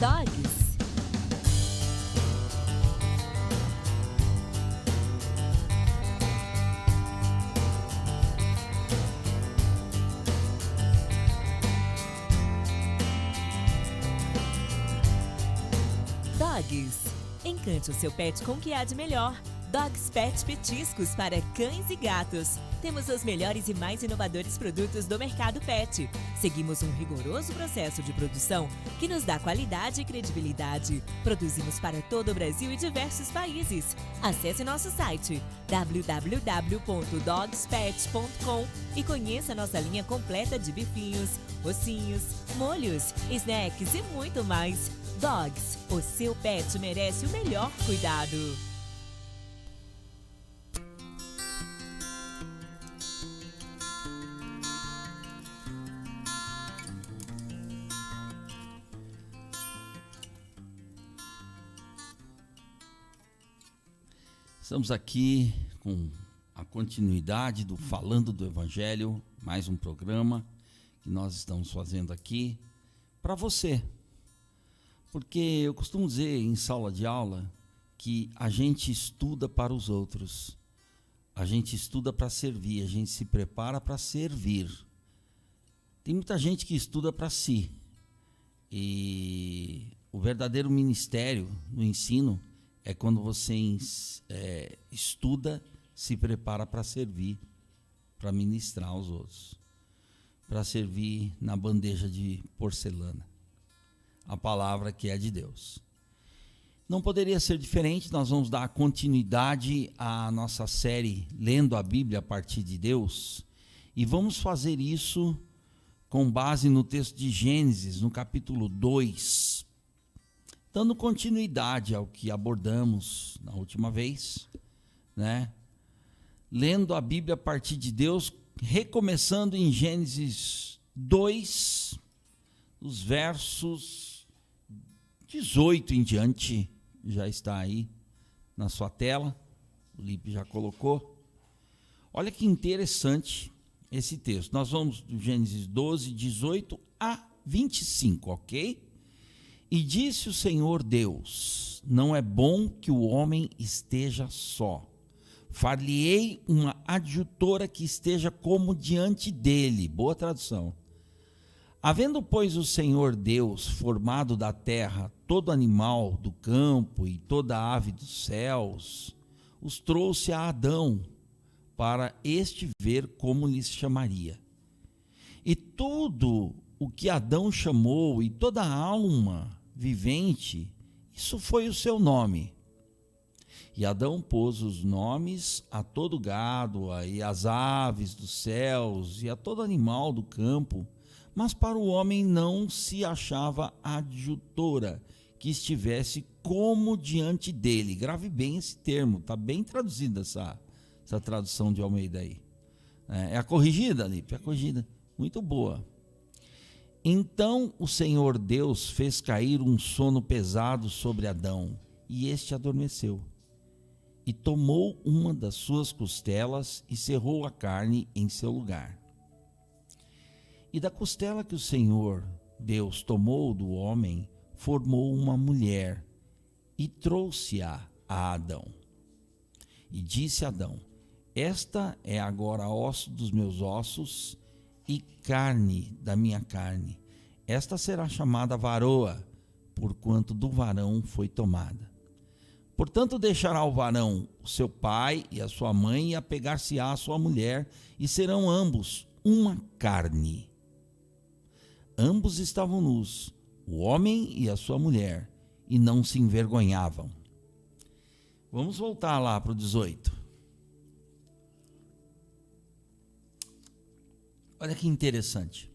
Dogs. Dogs. Encante o seu pet com o que há de melhor. Dogs Pet Petiscos para cães e gatos. Temos os melhores e mais inovadores produtos do mercado pet. Seguimos um rigoroso processo de produção que nos dá qualidade e credibilidade. Produzimos para todo o Brasil e diversos países. Acesse nosso site www.dogspet.com e conheça nossa linha completa de bifinhos, ossinhos, molhos, snacks e muito mais. Dogs, o seu pet merece o melhor cuidado. Estamos aqui com a continuidade do Falando do Evangelho, mais um programa que nós estamos fazendo aqui para você. Porque eu costumo dizer em sala de aula que a gente estuda para os outros, a gente estuda para servir, a gente se prepara para servir. Tem muita gente que estuda para si, e o verdadeiro ministério no ensino é quando você estuda, se prepara para servir, para ministrar aos outros, para servir na bandeja de porcelana. A palavra que é de Deus. Não poderia ser diferente, nós vamos dar continuidade à nossa série Lendo a Bíblia a partir de Deus, e vamos fazer isso com base no texto de Gênesis, no capítulo 2, dando continuidade ao que abordamos na última vez, né? Lendo a Bíblia a partir de Deus, recomeçando em Gênesis 2, os versos 18 em diante, já está aí na sua tela, o Lipe já colocou. Olha que interessante esse texto. Nós vamos do Gênesis 12, 18 a 25, ok? E disse o Senhor Deus: não é bom que o homem esteja só. Far-lhe-ei uma adjutora que esteja como diante dele. Boa tradução. Havendo, pois, o Senhor Deus formado da terra todo animal do campo e toda ave dos céus, os trouxe a Adão, para este ver como lhes chamaria. E tudo o que Adão chamou, e toda alma vivente, isso foi o seu nome. E Adão pôs os nomes a todo gado, e às aves dos céus, e a todo animal do campo, mas para o homem não se achava adjutora que estivesse como diante dele. Grave bem esse termo, está bem traduzida essa tradução de Almeida aí. É a corrigida, Lipe? É a corrigida. Muito boa. Então o Senhor Deus fez cair um sono pesado sobre Adão, e este adormeceu. E tomou uma das suas costelas e cerrou a carne em seu lugar. E da costela que o Senhor Deus tomou do homem, formou uma mulher e trouxe-a a Adão. E disse Adão: esta é agora osso dos meus ossos e carne da minha carne. Esta será chamada varoa, porquanto do varão foi tomada. Portanto, deixará o varão o seu pai e a sua mãe, e apegar-se-á à sua mulher, e serão ambos uma carne. Ambos estavam nus, o homem e a sua mulher, e não se envergonhavam. Vamos voltar lá para o 18. Olha que interessante.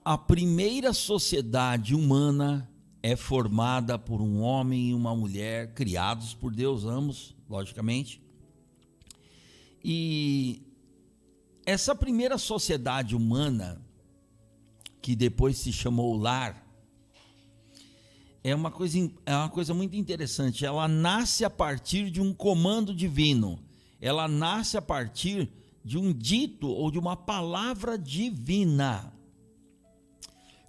A primeira sociedade humana é formada por um homem e uma mulher, criados por Deus, ambos, logicamente. E essa primeira sociedade humana, que depois se chamou lar, é uma coisa muito interessante. Ela nasce a partir de um comando divino. Ela nasce a partir de um dito ou de uma palavra divina.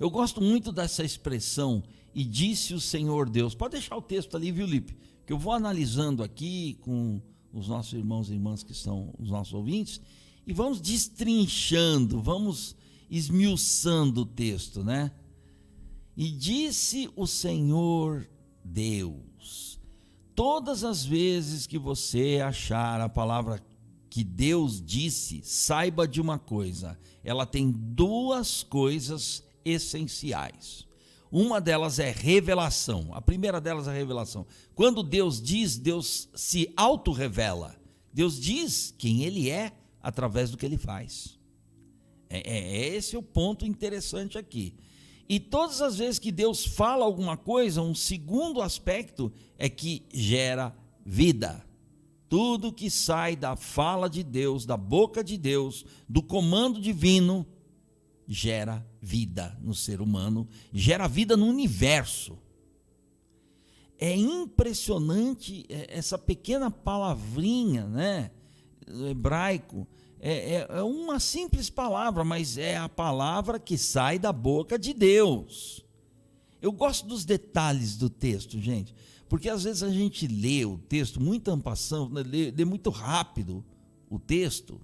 Eu gosto muito dessa expressão, e disse o Senhor Deus. Pode deixar o texto ali, viu, Lipe? Que eu vou analisando aqui com os nossos irmãos e irmãs que são os nossos ouvintes, e vamos destrinchando, vamos esmiuçando o texto, né? E disse o Senhor Deus. Todas as vezes que você achar a palavra que Deus disse, saiba de uma coisa: ela tem duas coisas essenciais. Uma delas é revelação. A primeira delas é revelação. Quando Deus diz, Deus se autorrevela. Deus diz quem Ele é através do que Ele faz. Esse é o ponto interessante aqui. E todas as vezes que Deus fala alguma coisa, um segundo aspecto é que gera vida. Tudo que sai da fala de Deus, da boca de Deus, do comando divino, gera vida no ser humano, gera vida no universo. É impressionante essa pequena palavrinha, né, do hebraico. É uma simples palavra, mas é a palavra que sai da boca de Deus. Eu gosto dos detalhes do texto, gente, porque às vezes a gente lê o texto muito en passant, lê muito rápido o texto,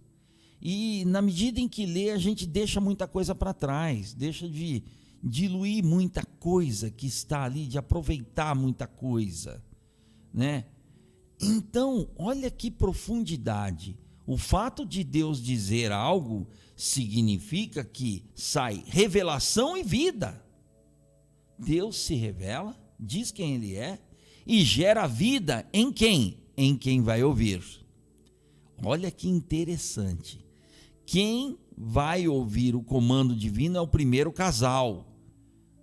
e na medida em que lê, a gente deixa muita coisa para trás, deixa de diluir muita coisa que está ali, de aproveitar muita coisa, né? Então, olha que profundidade. O fato de Deus dizer algo significa que sai revelação e vida. Deus se revela, diz quem Ele é e gera vida em quem? Em quem vai ouvir. Olha que interessante. Quem vai ouvir o comando divino é o primeiro casal.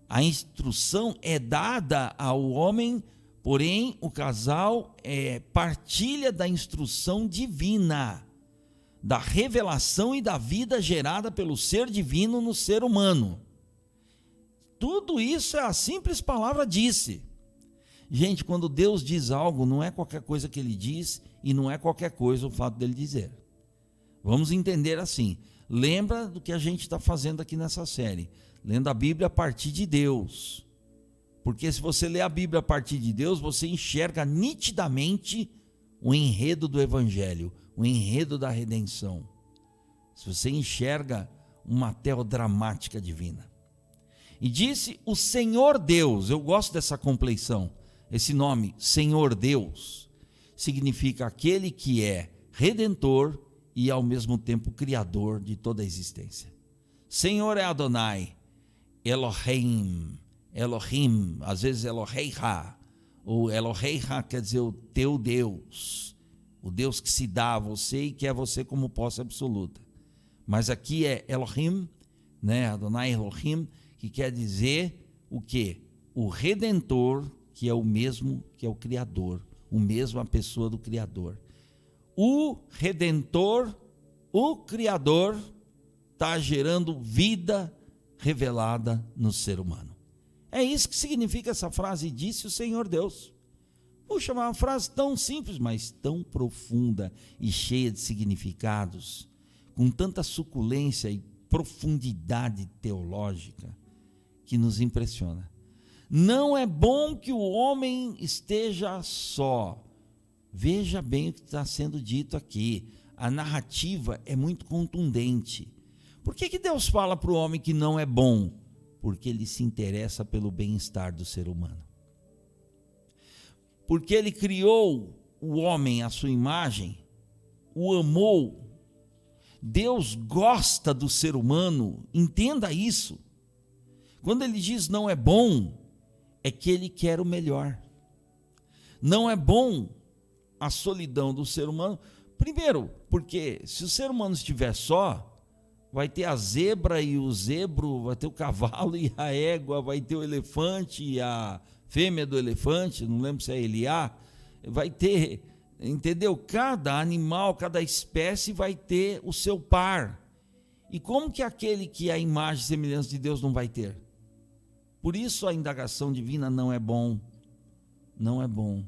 A instrução é dada ao homem, porém o casal partilha da instrução divina, da revelação e da vida gerada pelo ser divino no ser humano. Tudo isso é a simples palavra disse. Gente, quando Deus diz algo, não é qualquer coisa que Ele diz e não é qualquer coisa o fato dele dizer. Vamos entender assim. Lembra do que a gente está fazendo aqui nessa série, lendo a Bíblia a partir de Deus. Porque se você lê a Bíblia a partir de Deus, você enxerga nitidamente o enredo do Evangelho, o enredo da redenção. Se você enxerga uma teodramática divina. E disse o Senhor Deus. Eu gosto dessa compleição. Esse nome, Senhor Deus, significa aquele que é redentor e ao mesmo tempo criador de toda a existência. Senhor é Adonai, Elohim, às vezes Eloheiha, ou Eloheiha quer dizer o teu Deus, o Deus que se dá a você e quer você como posse absoluta. Mas aqui é Elohim, né? Adonai Elohim, que quer dizer o quê? O Redentor, que é o mesmo que é o Criador, o mesmo a pessoa do Criador. O Redentor, o Criador, está gerando vida revelada no ser humano. É isso que significa essa frase, disse o Senhor Deus. Puxa, uma frase tão simples, mas tão profunda e cheia de significados, com tanta suculência e profundidade teológica, que nos impressiona. Não é bom que o homem esteja só. Veja bem o que está sendo dito aqui. A narrativa é muito contundente. Por que Deus fala para o homem que não é bom? Porque Ele se interessa pelo bem-estar do ser humano. Porque Ele criou o homem à sua imagem, o amou. Deus gosta do ser humano, entenda isso. Quando Ele diz não é bom, é que Ele quer o melhor. Não é bom a solidão do ser humano. Primeiro, porque se o ser humano estiver só, vai ter a zebra e o zebro, vai ter o cavalo e a égua, vai ter o elefante e a fêmea do elefante, não lembro se é Eliá, vai ter, entendeu? Cada animal, cada espécie vai ter o seu par. E como que aquele que é a imagem e semelhança de Deus não vai ter? Por isso a indagação divina não é bom, não é bom.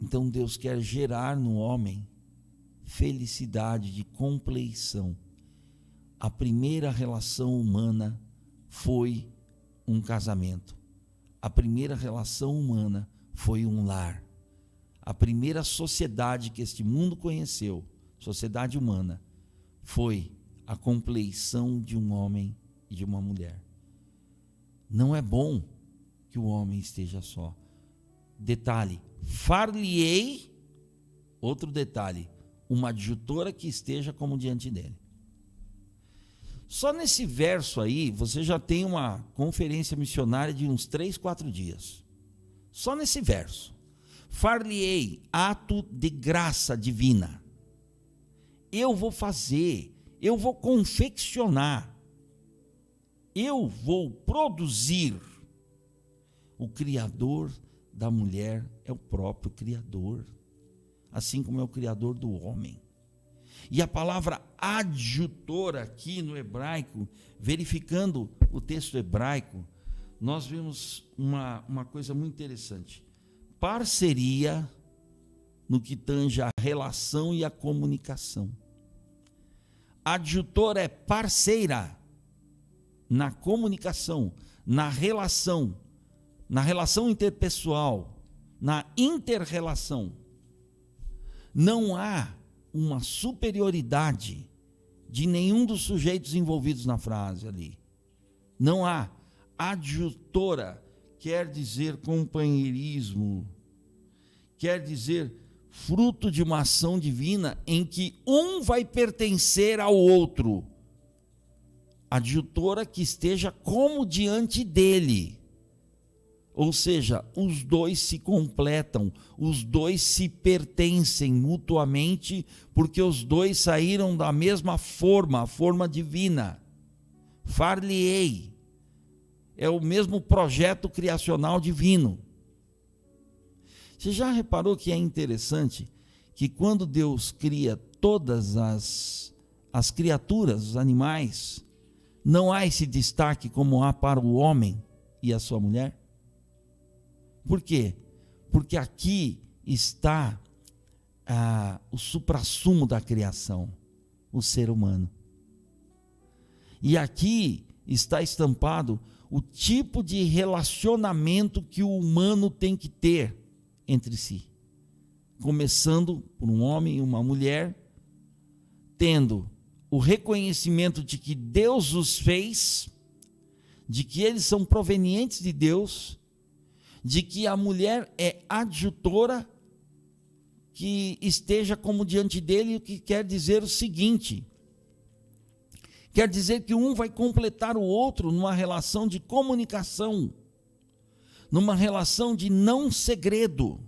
Então Deus quer gerar no homem felicidade de compleição. A primeira relação humana foi um casamento. A primeira relação humana foi um lar. A primeira sociedade que este mundo conheceu, sociedade humana, foi a compleição de um homem e de uma mulher. Não é bom que o homem esteja só. Detalhe, far-lhe-ei, outro detalhe, uma adjutora que esteja como diante dele. Só nesse verso aí, você já tem uma conferência missionária de uns 3, 4 dias. Só nesse verso. Far-lhe-ei, ato de graça divina. Eu vou fazer, eu vou confeccionar, eu vou produzir. O Criador da mulher é o próprio Criador, assim como é o Criador do homem. E a palavra adjutora aqui no hebraico, verificando o texto hebraico, nós vemos uma coisa muito interessante. Parceria no que tange a relação e a comunicação. Adjutora é parceira na comunicação, na relação interpessoal, na inter-relação. Não há uma superioridade de nenhum dos sujeitos envolvidos na frase ali. Não há. Adjutora quer dizer companheirismo, quer dizer fruto de uma ação divina em que um vai pertencer ao outro. Adjutora que esteja como diante dele. Ou seja, os dois se completam, os dois se pertencem mutuamente, porque os dois saíram da mesma forma, a forma divina. Far-lhe-ei. É o mesmo projeto criacional divino. Você já reparou que é interessante que quando Deus cria todas as criaturas, os animais, não há esse destaque como há para o homem e a sua mulher? Por quê? Porque aqui está o suprassumo da criação, o ser humano. E aqui está estampado o tipo de relacionamento que o humano tem que ter entre si. Começando por um homem e uma mulher, tendo o reconhecimento de que Deus os fez, de que eles são provenientes de Deus, de que a mulher é adjutora que esteja como diante dele, o que quer dizer o seguinte: quer dizer que um vai completar o outro numa relação de comunicação, numa relação de não segredo,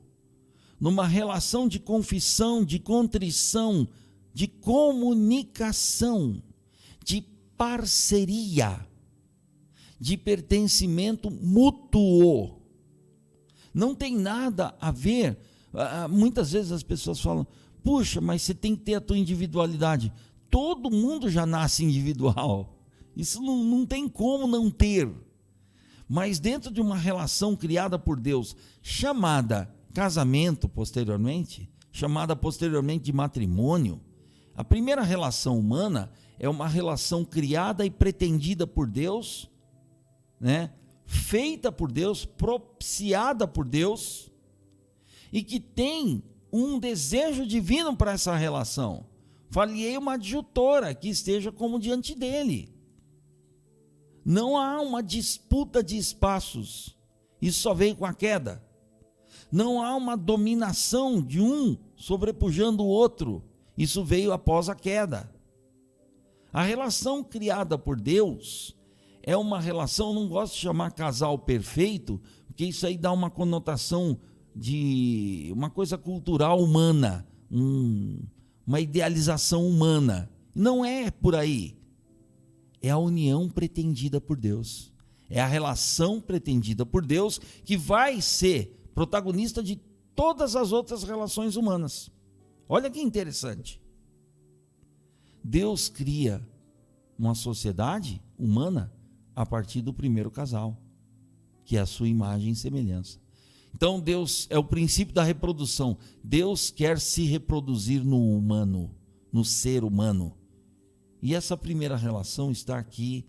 numa relação de confissão, de contrição, de comunicação, de parceria, de pertencimento mútuo. Não tem nada a ver. Muitas vezes as pessoas falam: puxa, mas você tem que ter a tua individualidade. Todo mundo já nasce individual. Isso não tem como não ter. Mas dentro de uma relação criada por Deus, chamada casamento posteriormente, chamada posteriormente de matrimônio, a primeira relação humana é uma relação criada e pretendida por Deus, né? Feita por Deus, propiciada por Deus, e que tem um desejo divino para essa relação. Far-lhe-ei uma adjutora que esteja como diante dele. Não há uma disputa de espaços. Isso só veio com a queda. Não há uma dominação de um sobrepujando o outro. Isso veio após a queda. A relação criada por Deus é uma relação, não gosto de chamar casal perfeito, porque isso aí dá uma conotação de uma coisa cultural humana, uma idealização humana. Não é por aí. É a união pretendida por Deus. É a relação pretendida por Deus que vai ser protagonista de todas as outras relações humanas. Olha que interessante. Deus cria uma sociedade humana a partir do primeiro casal, que é a sua imagem e semelhança. Então Deus é o princípio da reprodução. Deus quer se reproduzir no humano, no ser humano. E essa primeira relação está aqui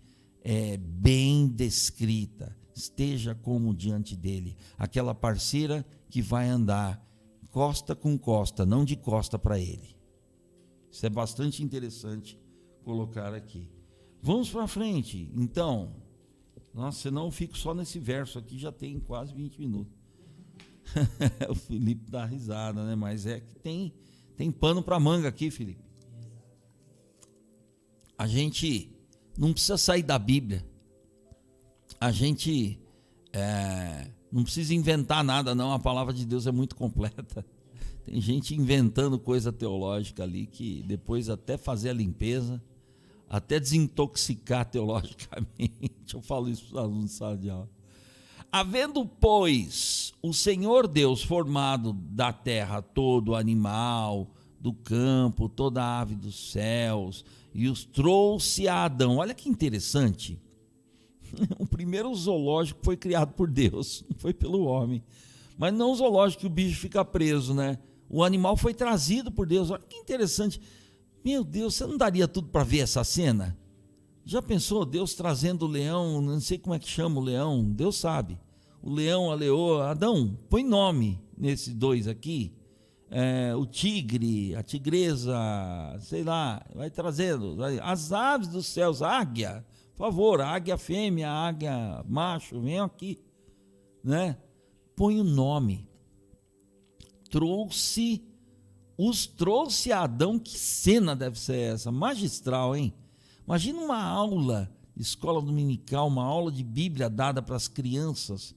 bem descrita. Esteja como diante dele, aquela parceira que vai andar costa com costa, não de costa para ele. Isso é bastante interessante colocar aqui. Vamos para frente, então. Nossa, senão eu fico só nesse verso aqui, já tem quase 20 minutos. O Felipe dá risada, né? Mas é que tem pano para manga aqui, Felipe. A gente não precisa sair da Bíblia. A gente não precisa inventar nada, não. A palavra de Deus é muito completa. Tem gente inventando coisa teológica ali, que depois até fazer a limpeza, até desintoxicar teologicamente. Eu falo isso para os alunos de sala de aula. Havendo, pois, o Senhor Deus formado da terra todo animal do campo, toda ave dos céus, e os trouxe a Adão. Olha que interessante. O primeiro zoológico foi criado por Deus, não foi pelo homem. Mas não o zoológico que o bicho fica preso, né? O animal foi trazido por Deus. Olha que interessante. Meu Deus, você não daria tudo para ver essa cena? Já pensou Deus trazendo o leão, não sei como é que chama o leão, Deus sabe. O leão, a leoa, Adão, põe nome nesses dois aqui. O tigre, a tigresa, sei lá, vai trazendo. As aves dos céus, a águia, por favor, a águia fêmea, a águia macho, venham aqui, né? Põe o nome. Trouxe a Adão. Que cena deve ser essa? Magistral, hein? Imagina uma aula, escola dominical, uma aula de Bíblia dada para as crianças,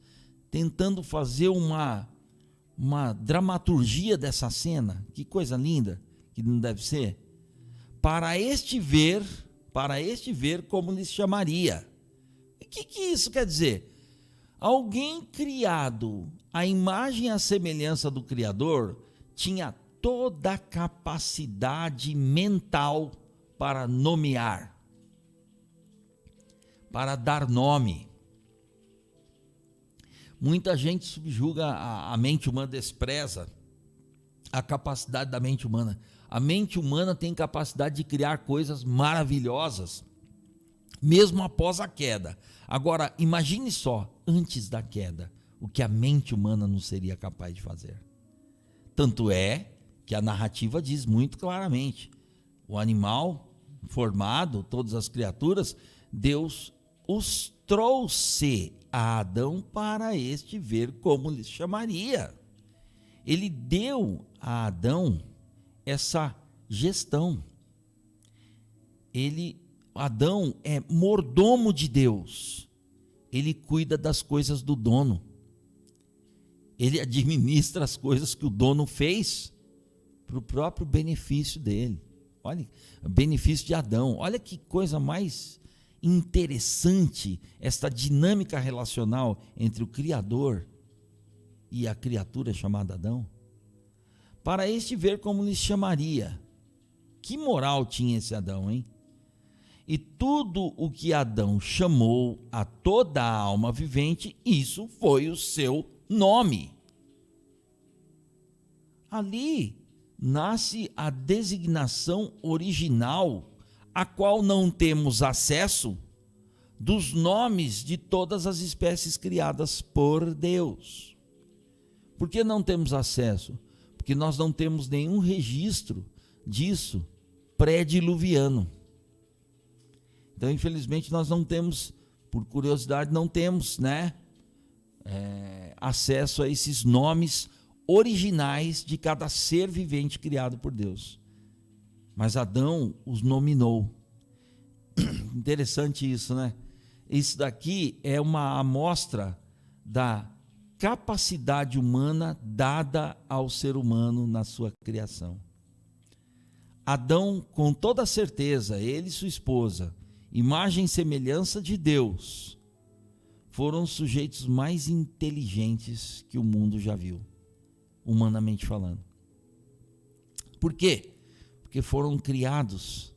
tentando fazer uma dramaturgia dessa cena. Que coisa linda que não deve ser. Para este ver como lhes chamaria. O que isso quer dizer? Alguém criado à imagem e à semelhança do Criador tinha toda a capacidade mental para nomear, para dar nome. Muita gente subjuga a mente humana, despreza a capacidade da mente humana. A mente humana tem capacidade de criar coisas maravilhosas, mesmo após a queda. Agora, imagine só, antes da queda, o que a mente humana não seria capaz de fazer. Tanto é que a narrativa diz muito claramente: o animal formado, todas as criaturas, Deus os trouxe a Adão para este ver como lhes chamaria. Ele deu a Adão essa gestão. Adão é mordomo de Deus. Ele cuida das coisas do dono. Ele administra as coisas que o dono fez para o próprio benefício dele. Olha, o benefício de Adão. Olha que coisa mais interessante, esta dinâmica relacional entre o Criador e a criatura chamada Adão. Para este ver como lhes chamaria. Que moral tinha esse Adão, hein? E tudo o que Adão chamou a toda a alma vivente, isso foi o seu nome. Ali nasce a designação original, a qual não temos acesso, dos nomes de todas as espécies criadas por Deus. Por que não temos acesso? Porque nós não temos nenhum registro disso pré-diluviano. Então, infelizmente, nós não temos, por curiosidade, não temos, acesso a esses nomes originais de cada ser vivente criado por Deus. Mas Adão os nominou. Interessante isso, né? Isso daqui é uma amostra da capacidade humana dada ao ser humano na sua criação. Adão, com toda certeza, ele e sua esposa, imagem e semelhança de Deus, foram os sujeitos mais inteligentes que o mundo já viu, humanamente falando. Por quê? Porque foram criados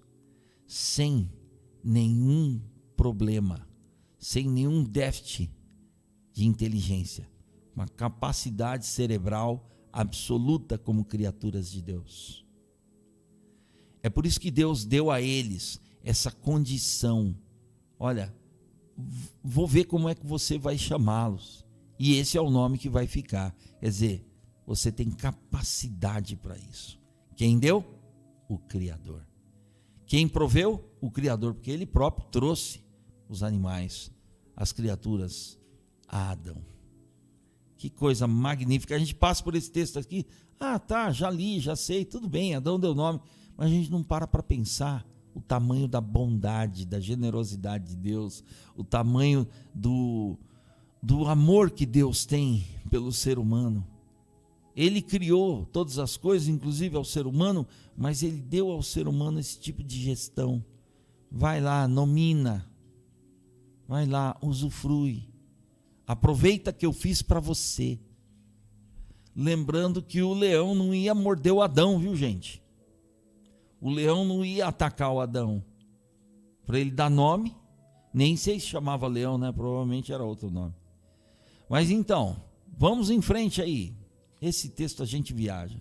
sem nenhum problema, sem nenhum déficit de inteligência, uma capacidade cerebral absoluta como criaturas de Deus. É por isso que Deus deu a eles essa condição, olha, vou ver como é que você vai chamá-los. E esse é o nome que vai ficar. Quer dizer, você tem capacidade para isso. Quem deu? O Criador. Quem proveu? O Criador, porque ele próprio trouxe os animais, as criaturas a Adão. Que coisa magnífica. A gente passa por esse texto aqui, já li, já sei, tudo bem, Adão deu nome, mas a gente não para pensar o tamanho da bondade, da generosidade de Deus, o tamanho do amor que Deus tem pelo ser humano. Ele criou todas as coisas, inclusive ao ser humano, mas ele deu ao ser humano esse tipo de gestão. Vai lá, nomina, vai lá, usufrui, aproveita que eu fiz para você. Lembrando que o leão não ia morder o Adão, viu, gente? O leão não ia atacar o Adão. Para ele dar nome, nem sei se chamava leão, né? Provavelmente era outro nome. Mas então, vamos em frente aí. Esse texto a gente viaja.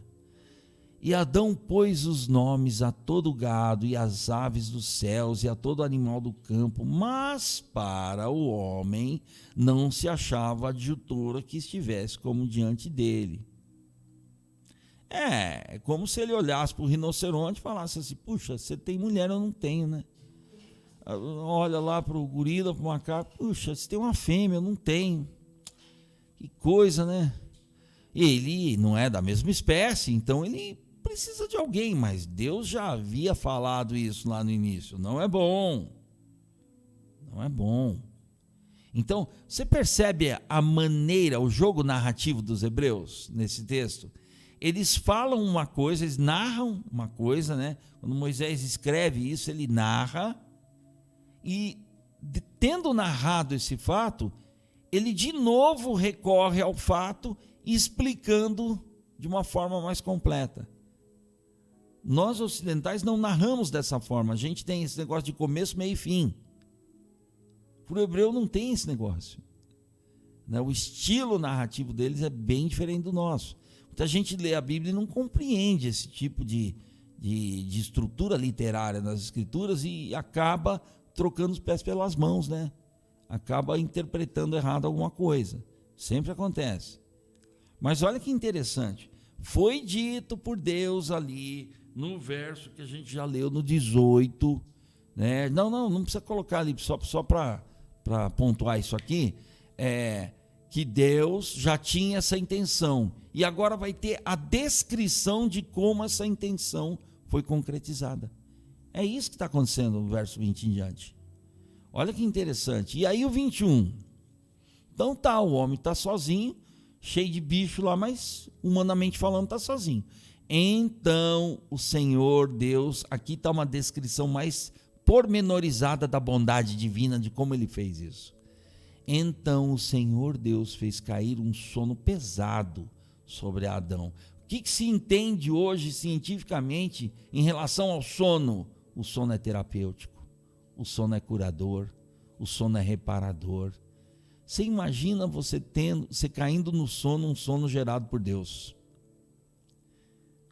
E Adão pôs os nomes a todo o gado e às aves dos céus e a todo animal do campo, mas para o homem não se achava adjutora que estivesse como diante dele. É como se ele olhasse para o rinoceronte e falasse assim, puxa, você tem mulher, eu não tenho, né? Olha lá para o gorila, para o macaco, puxa, você tem uma fêmea, eu não tenho. Que coisa, né? Ele não é da mesma espécie, então ele precisa de alguém, mas Deus já havia falado isso lá no início. Não é bom. Não é bom. Então, você percebe a maneira, o jogo narrativo dos hebreus nesse texto? Eles falam uma coisa, eles narram uma coisa, né? Quando Moisés escreve isso, ele narra, e tendo narrado esse fato, ele de novo recorre ao fato, explicando de uma forma mais completa. Nós ocidentais não narramos dessa forma, a gente tem esse negócio de começo, meio e fim. Para o hebreu não tem esse negócio, né? O estilo narrativo deles é bem diferente do nosso. Muita gente lê a Bíblia e não compreende esse tipo de estrutura literária nas escrituras e acaba trocando os pés pelas mãos, né? Acaba interpretando errado alguma coisa. Sempre acontece. Mas olha que interessante. Foi dito por Deus ali no verso que a gente já leu no 18, né? Não precisa colocar ali só para pontuar isso aqui, que Deus já tinha essa intenção e agora vai ter a descrição de como essa intenção foi concretizada. É isso que está acontecendo no verso 20 em diante. Olha que interessante. E aí o 21. Então o homem está sozinho, cheio de bicho lá, mas humanamente falando está sozinho. Então o Senhor Deus, aqui está uma descrição mais pormenorizada da bondade divina, de como ele fez isso. Então o Senhor Deus fez cair um sono pesado sobre Adão. O que se entende hoje cientificamente em relação ao sono? O sono é terapêutico, o sono é curador, o sono é reparador. Você imagina você caindo no sono, um sono gerado por Deus.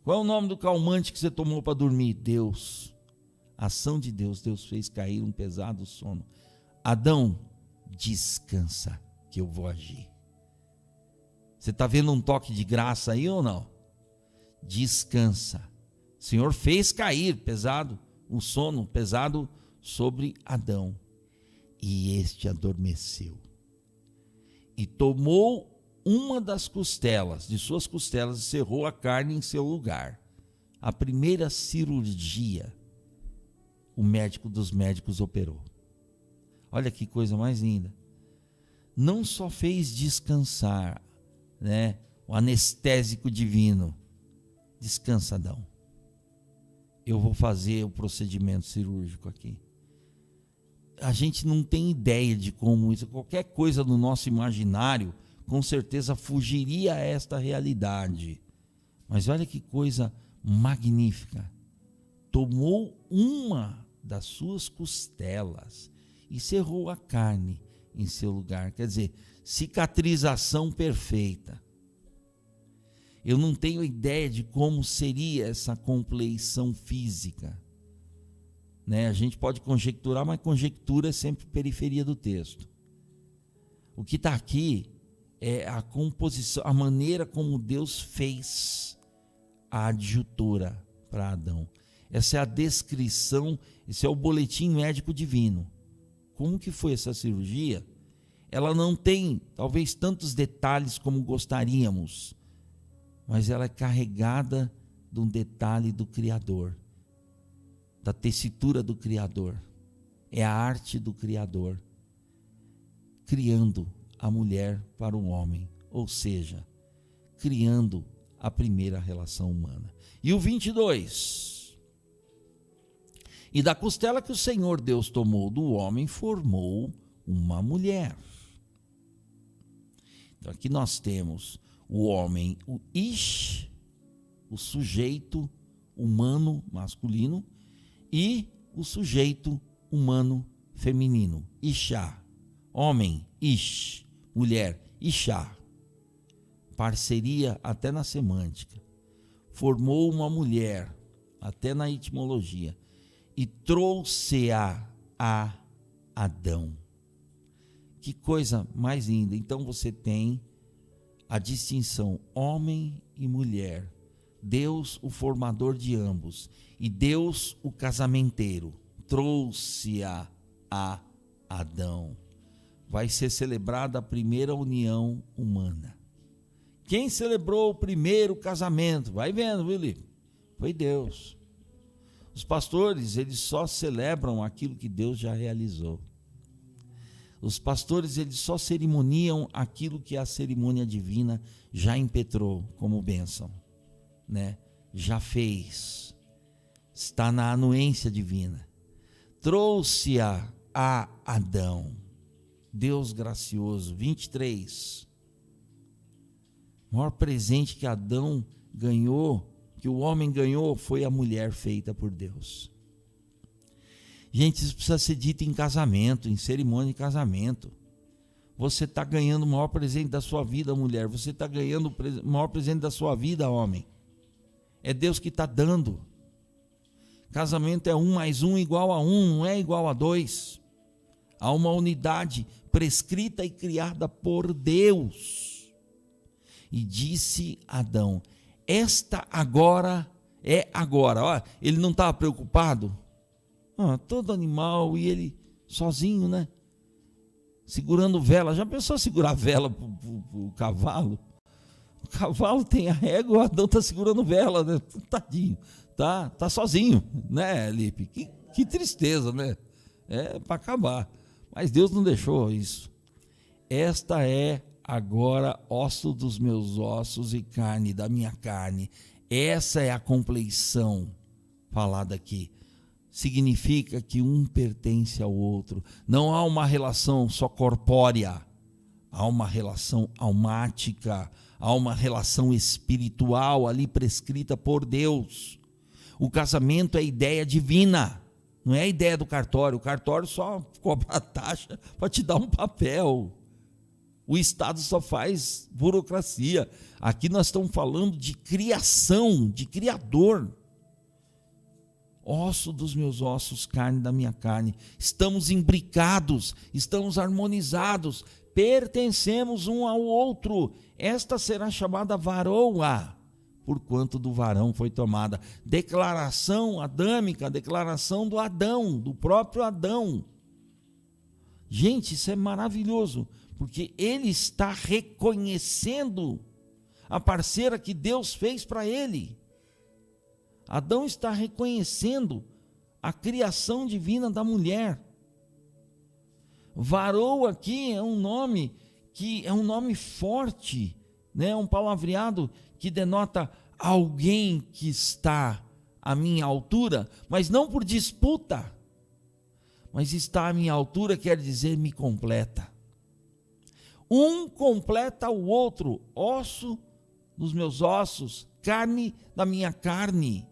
Qual é o nome do calmante que você tomou para dormir? Deus. A ação de Deus, Deus fez cair um pesado sono. Adão, descansa que eu vou agir. Você está vendo um toque de graça aí ou não? Descansa. O Senhor fez cair pesado, um sono pesado sobre Adão. E este adormeceu. E tomou uma das costelas, de suas costelas, e cerrou a carne em seu lugar. A primeira cirurgia, o médico dos médicos operou. Olha que coisa mais linda. Não só fez descansar, né, o anestésico divino. Descansa, Adão. Eu vou fazer o procedimento cirúrgico aqui. A gente não tem ideia de como isso, qualquer coisa no nosso imaginário, com certeza fugiria a esta realidade. Mas olha que coisa magnífica. Tomou uma das suas costelas e cerrou a carne em seu lugar. Quer dizer, cicatrização perfeita. Eu não tenho ideia de como seria essa compleição física, né? A gente pode conjecturar, mas conjectura é sempre periferia do texto. O que está aqui é a composição, a maneira como Deus fez a adjutora para Adão. Essa é a descrição, esse é o boletim médico divino. Como que foi essa cirurgia? Ela não tem, talvez, tantos detalhes como gostaríamos, mas ela é carregada de um detalhe do Criador, da tessitura do Criador. É a arte do Criador, criando a mulher para o homem, ou seja, criando a primeira relação humana. E o 22. E da costela que o Senhor Deus tomou do homem, formou uma mulher. Então aqui nós temos o homem, o Ish, o sujeito humano masculino, e o sujeito humano feminino, Ishá. Homem, Ish, mulher, Ishá. Parceria até na semântica. Formou uma mulher, até na etimologia, e trouxe-a a Adão. Que coisa mais linda. Então você tem a distinção homem e mulher. Deus, o formador de ambos, e Deus, o casamenteiro, trouxe-a a Adão. Vai ser celebrada a primeira união humana. Quem celebrou o primeiro casamento? Vai vendo, Felipe. Foi Deus. Os pastores, eles só celebram aquilo que Deus já realizou. Os pastores, eles só cerimoniam aquilo que a cerimônia divina já impetrou como bênção, né? Já fez. Está na anuência divina. Trouxe-a a Adão. Deus gracioso. 23. O maior presente que Adão ganhou, que o homem ganhou, foi a mulher feita por Deus. Gente, isso precisa ser dito em casamento, em cerimônia de casamento. Você está ganhando o maior presente da sua vida, mulher. Você está ganhando o maior presente da sua vida, homem. É Deus que está dando. Casamento é 1 mais 1 igual a 1, não é igual a 2. Há uma unidade prescrita e criada por Deus. E disse Adão, esta agora é agora. Olha, ele não estava preocupado? Todo animal e ele sozinho, né? Segurando vela. Já pensou segurar vela para o cavalo? O cavalo tem a régua, o Adão está segurando vela, né? Tadinho. Tá sozinho, né, Lipe? Que tristeza, né? É para acabar. Mas Deus não deixou isso. Esta é agora osso dos meus ossos e carne da minha carne. Essa é a compleição falada aqui. Significa que um pertence ao outro. Não há uma relação só corpórea. Há uma relação almática. Há uma relação espiritual ali prescrita por Deus. O casamento é ideia divina. Não é a ideia do cartório. O cartório só cobra a taxa para te dar um papel. O Estado só faz burocracia. Aqui nós estamos falando de criação, de criador. Osso dos meus ossos, carne da minha carne. Estamos imbricados, estamos harmonizados, pertencemos um ao outro. Esta será chamada varoa, porquanto do varão foi tomada. Declaração adâmica, declaração do Adão, do próprio Adão. Gente, isso é maravilhoso, porque ele está reconhecendo a parceira que Deus fez para ele. Adão está reconhecendo a criação divina da mulher. Varou aqui é um nome que é um nome forte, né? Um palavreado que denota alguém que está à minha altura, mas não por disputa. Mas está à minha altura quer dizer me completa. Um completa o outro, osso dos meus ossos, carne da minha carne.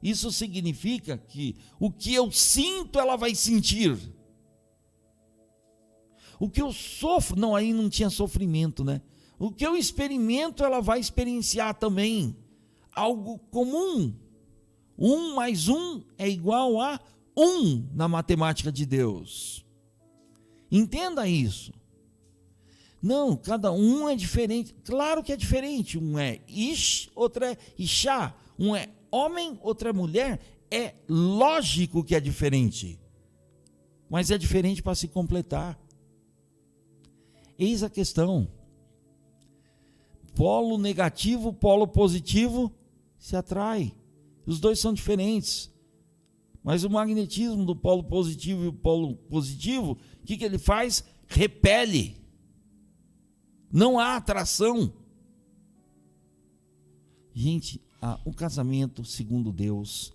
Isso significa que o que eu sinto, ela vai sentir. O que eu sofro, não, aí não tinha sofrimento, né? O que eu experimento, ela vai experienciar também. Algo comum. 1 mais 1 é igual a um na matemática de Deus. Entenda isso. Não, cada um é diferente. Claro que é diferente. Um é Ish, outro é Ishá. Um é homem, outro é mulher. É lógico que é diferente. Mas é diferente para se completar. Eis a questão. Polo negativo, polo positivo se atrai. Os dois são diferentes. Mas o magnetismo do polo positivo e o polo positivo, o que ele faz? Repele. Não há atração. Gente, o casamento, segundo Deus,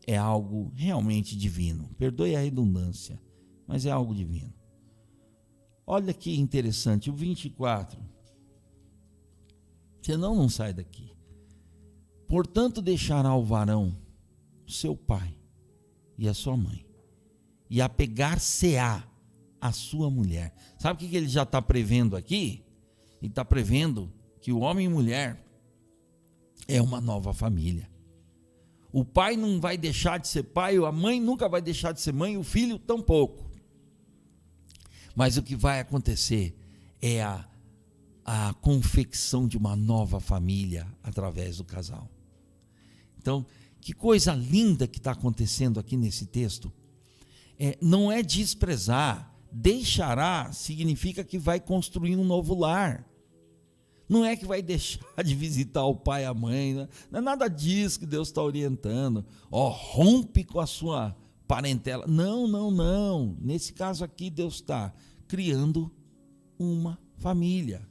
é algo realmente divino. Perdoe a redundância, mas é algo divino. Olha que interessante, o 24. Senão não sai daqui. Portanto, deixará o varão, seu pai e a sua mãe, e apegar-se-á a sua mulher. Sabe o que ele já está prevendo aqui? Ele está prevendo que o homem e mulher é uma nova família. O pai não vai deixar de ser pai, a mãe nunca vai deixar de ser mãe, o filho tampouco. Mas o que vai acontecer é a confecção de uma nova família através do casal. Então, que coisa linda que está acontecendo aqui nesse texto. Não é desprezar. Deixará significa que vai construir um novo lar. Não é que vai deixar de visitar o pai e a mãe. Não é nada disso que Deus está orientando. Rompe com a sua parentela. Não. Nesse caso aqui, Deus está criando uma família.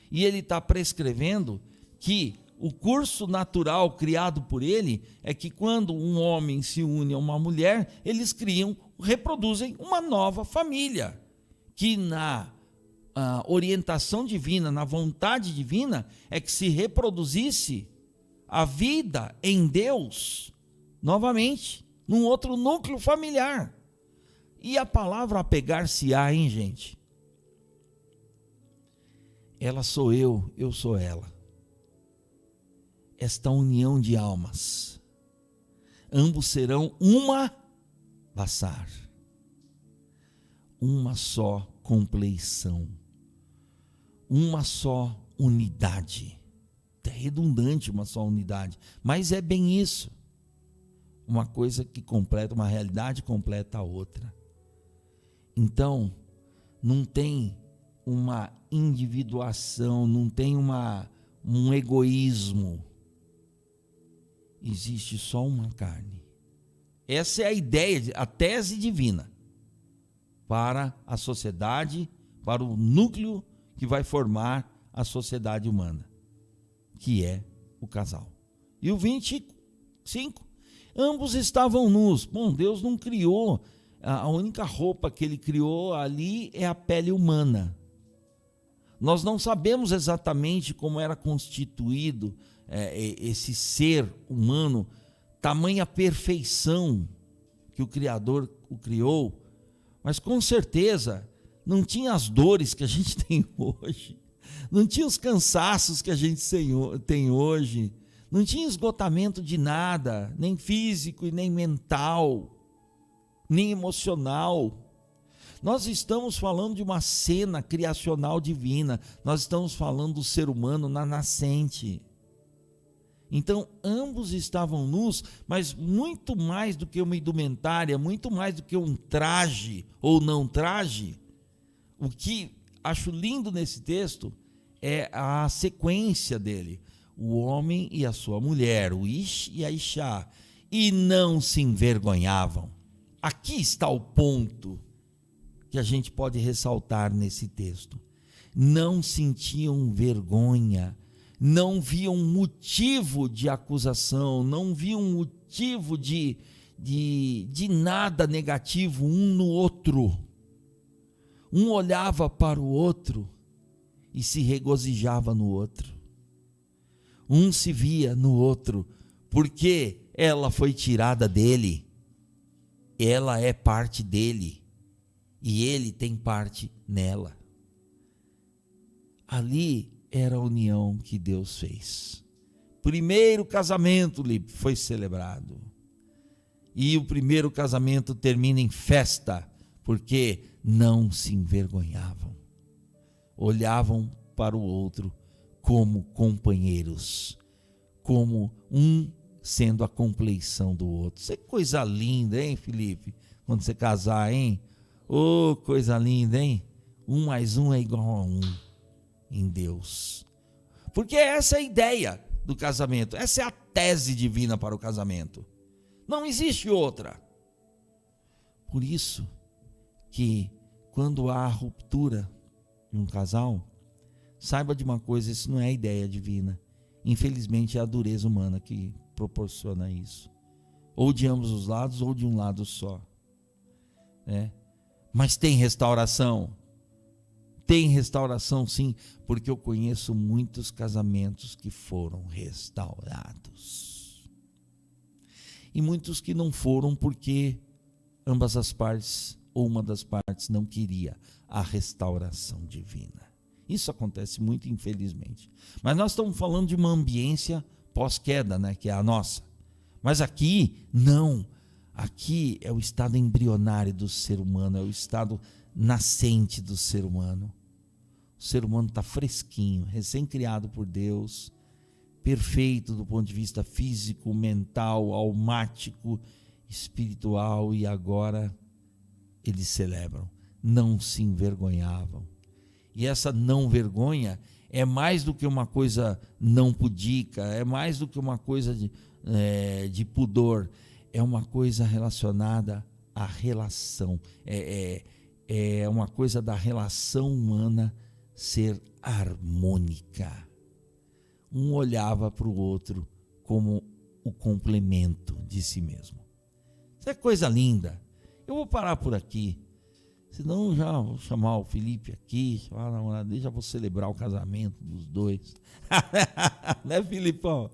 E Ele está prescrevendo que o curso natural criado por Ele é que quando um homem se une a uma mulher, eles reproduzem uma nova família. Que na orientação divina, na vontade divina, é que se reproduzisse a vida em Deus, novamente, num outro núcleo familiar. E a palavra apegar-se-á, hein, gente? Ela sou eu sou ela. Esta união de almas. Ambos serão uma basar. Uma só compleição. Uma só unidade. É redundante uma só unidade, mas é bem isso. Uma coisa que completa, uma realidade completa a outra. Então, não tem uma individuação, não tem um egoísmo. Existe só uma carne. Essa é a ideia, a tese divina para a sociedade, para o núcleo que vai formar a sociedade humana, que é o casal. E o 25, ambos estavam nus. Bom, Deus não criou, a única roupa que Ele criou ali é a pele humana. Nós não sabemos exatamente como era constituído esse ser humano, tamanha perfeição que o Criador o criou, mas com certeza não tinha as dores que a gente tem hoje, não tinha os cansaços que a gente tem hoje, não tinha esgotamento de nada, nem físico e nem mental, nem emocional. Nós estamos falando de uma cena criacional divina, nós estamos falando do ser humano na nascente. Então, ambos estavam nus, mas muito mais do que uma indumentária, muito mais do que um traje ou não traje. O que acho lindo nesse texto é a sequência dele. O homem e a sua mulher, o Ish e a Ishá, e não se envergonhavam. Aqui está o ponto que a gente pode ressaltar nesse texto. Não sentiam vergonha, não viam motivo de acusação, não viam motivo de nada negativo um no outro. Um olhava para o outro e se regozijava no outro. Um se via no outro, porque ela foi tirada dele, ela é parte dele, e ele tem parte nela. Ali era a união que Deus fez. Primeiro casamento foi celebrado. E o primeiro casamento termina em festa, porque não se envergonhavam. Olhavam para o outro como companheiros, como um sendo a compleição do outro. Isso é coisa linda, hein, Felipe? Quando você casar, hein? Oh, coisa linda, hein? 1 mais 1 é igual a 1 em Deus. Porque essa é a ideia do casamento. Essa é a tese divina para o casamento. Não existe outra. Por isso que quando há ruptura de um casal, saiba de uma coisa, isso não é a ideia divina. Infelizmente é a dureza humana que proporciona isso. Ou de ambos os lados, ou de um lado só. Mas tem restauração. Tem restauração, sim, porque eu conheço muitos casamentos que foram restaurados. E muitos que não foram porque ambas as partes, ou uma das partes, não queria a restauração divina. Isso acontece muito, infelizmente. Mas nós estamos falando de uma ambiência pós-queda, que é a nossa. Mas aqui, não. Aqui é o estado embrionário do ser humano, é o estado nascente do ser humano. O ser humano está fresquinho, recém-criado por Deus, perfeito do ponto de vista físico, mental, almático, espiritual, e agora eles celebram, não se envergonhavam. E essa não vergonha é mais do que uma coisa não pudica, é mais do que uma coisa de pudor, é uma coisa relacionada à relação, é uma coisa da relação humana ser harmônica. Um olhava para o outro como o complemento de si mesmo. Isso é coisa linda. Eu vou parar por aqui, senão já vou chamar o Felipe aqui, chamar a namorada dele, já vou celebrar o casamento dos dois. Né, Filipão?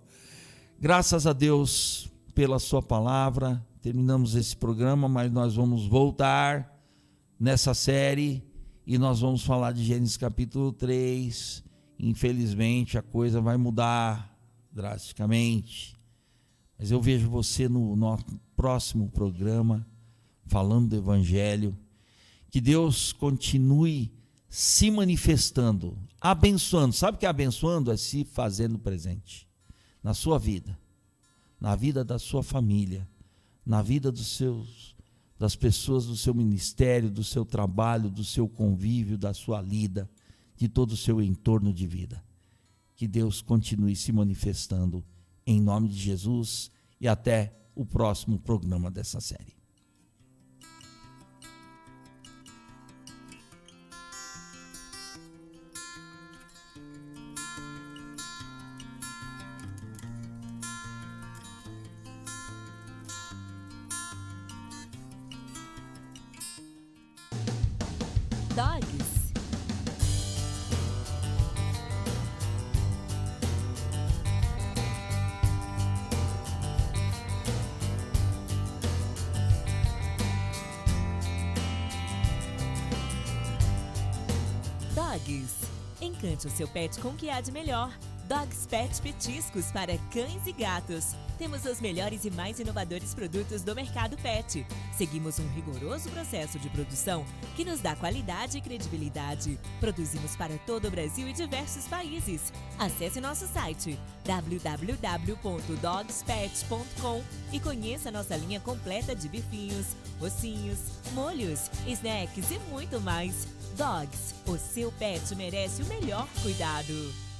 Graças a Deus pela sua palavra, terminamos esse programa, mas nós vamos voltar nessa série e nós vamos falar de Gênesis capítulo 3. Infelizmente a coisa vai mudar drasticamente, mas eu vejo você no nosso próximo programa falando do Evangelho. Que Deus continue se manifestando, abençoando. Sabe o que é abençoando? É se fazendo presente na sua vida, na vida da sua família, na vida das pessoas do seu ministério, do seu trabalho, do seu convívio, da sua lida, de todo o seu entorno de vida. Que Deus continue se manifestando em nome de Jesus e até o próximo programa dessa série. Dogs. Dogs. Encante o seu pet com o que há de melhor. Dogs Pet Petiscos para cães e gatos. Temos os melhores e mais inovadores produtos do mercado pet. Seguimos um rigoroso processo de produção que nos dá qualidade e credibilidade. Produzimos para todo o Brasil e diversos países. Acesse nosso site www.dogspet.com e conheça nossa linha completa de bifinhos, ossinhos, molhos, snacks e muito mais. Dogs, o seu pet merece o melhor cuidado.